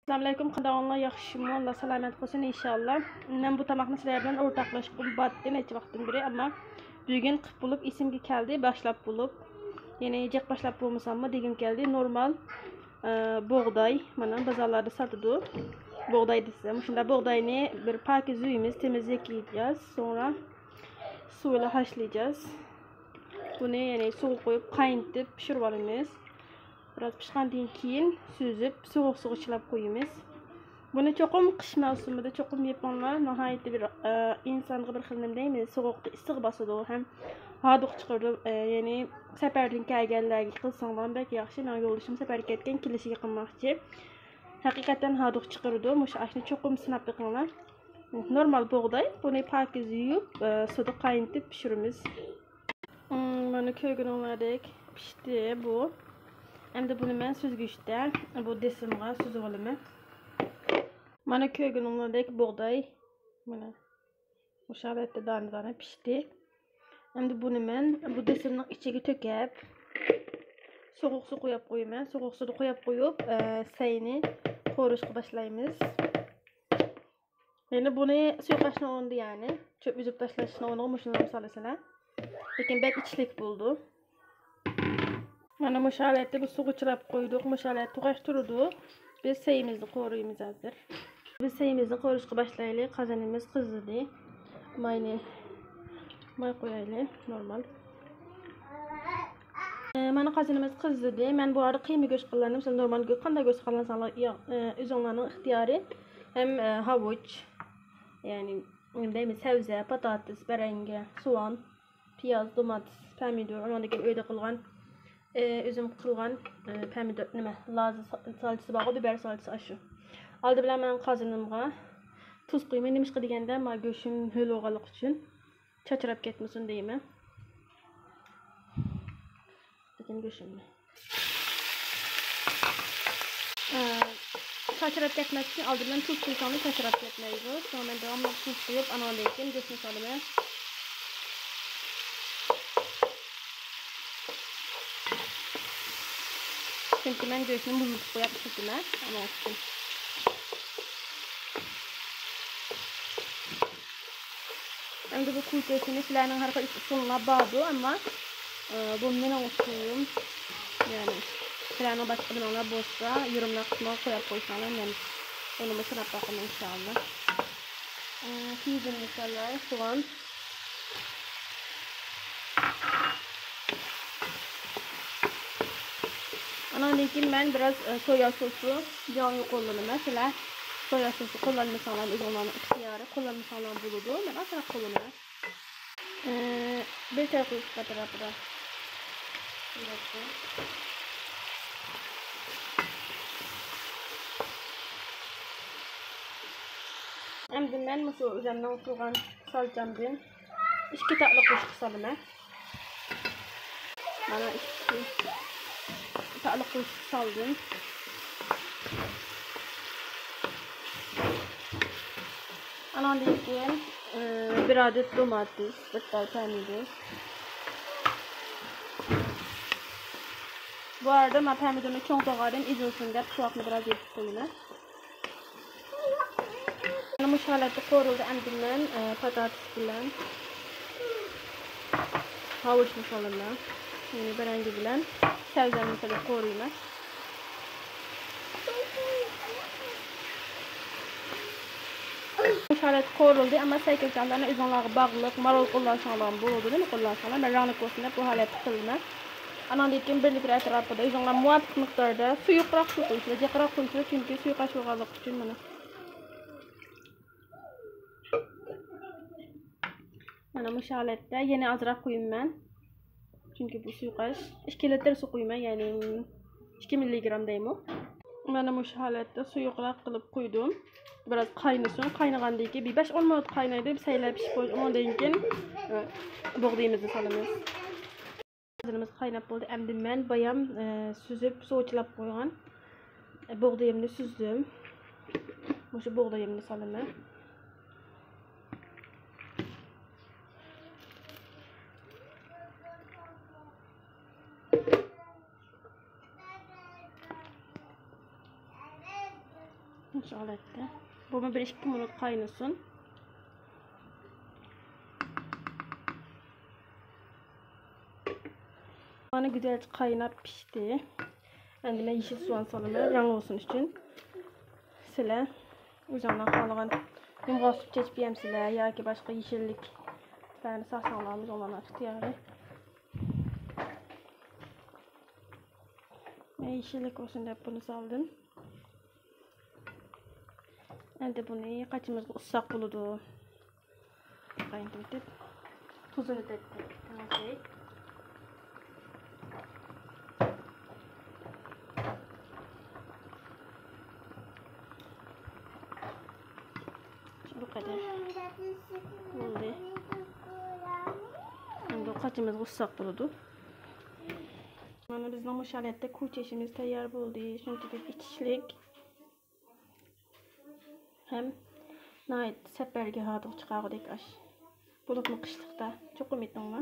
Assalamualaikum qadağanlar yaxşımı, Allah salamat olsun inşallah. Ben bu tamaqni sizlar bilan o'rtoqlashib batdi necha vaqtdan beri, amma bugun qilib bo'lib esimga keldi, boshlab bo'lib. Ya'ni yeyecek boshlab bo'lmasammi degim keldi. Normal buğday, mana bozorlarda sotadi. Buğday desam, shunda buğdayni bir pakiz yuyimiz, temizleyeceğiz. Sonra suyla haşlayacağız. Bunu yani suv qo'yib qaynatib pishirib olamiz. Biraz pişkandan keyin süzüp soğuk içilab qo'yamiz. Buni cho'qim qish mavsumida cho'qim yaponlar nihoyatda bir insonga bir xil nima deymiz, sovuqda issiq bosadi, ham haduq chiqardi. Ya'ni safardan kelganlarga qilsanglar bek yaxshi. Men yo'ldoshim safarga ketgan, kelishiga qilmoqchi. Haqiqatan haduq chiqardi. Mushu ashni cho'qim sinab biqinglar. Normal buğday. Buni pakiz yuyib, suvda qaynatib pishiramiz. Mana ko'rganinglardek pishdi bu. Endi buni men süzgichda bu desimga süzib olaman. Mana ko'rganinglardek buğday mana bu holatda dona pishdi. Endi buni men bu desimning ichiga to'kib sovuq suv qo'yib qo'yaman. Sovuq suvni qo'yib sayni qo'rishga boshlaymiz. Endi buni suyqashni o'rnida, ya'ni cho'p uzib tashlashni o'rniga mushunlarni solasizlar. Lekin bek ichlik bo'ldi. Mana bu holatda bu suv ichirib qo'ydik. Bu holatda tug'ash turdi. Biz sayimizni qo'riymiz hozir. Biz sayimizni qo'rishga boshlaylik. Qozonimiz qizidi. May qo'yaylik normal. Mana qozonimiz qizidi. Men bu arada qiyma go'sht qo'lladim. Siz normal qanday go'sht qo'llansangiz o'zingizning ixtiyori. Hem havuç, yani deymiz sebze, patates, baranga, soğan, piyaz, domates, pomidor, ondan öyle qilgan özüm qilgan pomidor nima lazı salçası bor, biber salçası aşı. Aldı bilan men qozonimga tuz qo'yman. Nimishqa deganda, ma go'shim ho'l o'g'aliq uchun chachrab ketmasin deyman. Lekin go'shimni çaçırab ketmek için aldığımdan tuz koysanız çaçırab ketmeydi. Sonra ben devamlı tuz koyup anadayken göğsünü salıma. Çünkü ben göğsünü buzluk koyup sütüme ama olsun. Şimdi bu kuy göğsünü silahının harika sonuna bağlı ama bundan olsun. Yani silahına başka bir ona boşsa yorumlar kısmına koyup koysanlar ben onu mesela bakalım inşallah. Pizza mesela soğan. Anadaki ben biraz soya sosu yağını kullanıyorum. Mesela soya sosu kullanmışsam uzunlarını ihtiyarı kullanmışsam buludu. Ben asla kullanıyorum. Bir çay koyup katırapıda. Endi men musu üzerinden oturgan salçamdan 2 tatlı kaşık salıma. Mana 2 tatlı kaşık saldım. Anandan keyin bir adet domates, bir tane pomidor. Bu arada ben pomidorunu çok doğradım. İzolsun deb soğukni biraz yetib qo'yaman. Bu holatda qo'rildi. Endi men patates bilan havuç masalalar, yani barangi bilan sabzani mesela qo'riyman. Bu holatda qo'rildi, amma saykallarni o'zingizlarga bog'liq, marol qo'llansangiz bo'ladi, nima qo'llansangiz. Men rangli bo'lsin deb bu holatda qildim. Anandan keyin 1 litr atrofida o'zingizlar muvofiq miqdorda suyuqroq suv qo'yinglar, jiqroq qo'yinglar, chunki suyuqash bo'lganligi uchun mana. Mana bu holatda yana azroq qo'yayman. Chunki bu suyuqash 2 litr suv qo'yman, ya'ni 2 milligram deymi. Mana bu holatda suyuqroq qilib qo'ydim. Biraz qaynasın. Qaynagandan keyin 5-10 minut qaynaydi, saylab pishib qo'yib, undan keyin buğdayimizni solamiz. Hazırımız qaynab bo'ldi. Endi men bayam süzüp sovuqlab qo'ygan buğdayimni süzdüm. O'sha buğdayimni solaman. Şu alette. Bu 1-2 minut kaynasın. Bana güzel kaynap pişti. Endi ben yeşil soğan salıyorum. Rang olsun için. Sizler üzerine kalan yumğa süt çeşip yem sizler ya ki başka yeşillik yani sahsanlarımız olan ihtiyarı. Ben yeşillik olsun diye bunu saldım. Endi bunu kaçımızda ıssak buludu. Kaynattık. Tuzunu da ekledik. Bu kadar. Oldu. Endi kaçımızda ıssak buludu. Mana bizning mushalatda ko'chashimiz tayyor bo'ldi. Shunchaki ichishlik hem nayt safarga hozir chiqardik ash. Bo'libmi qishliqda cho'qim etdingmi?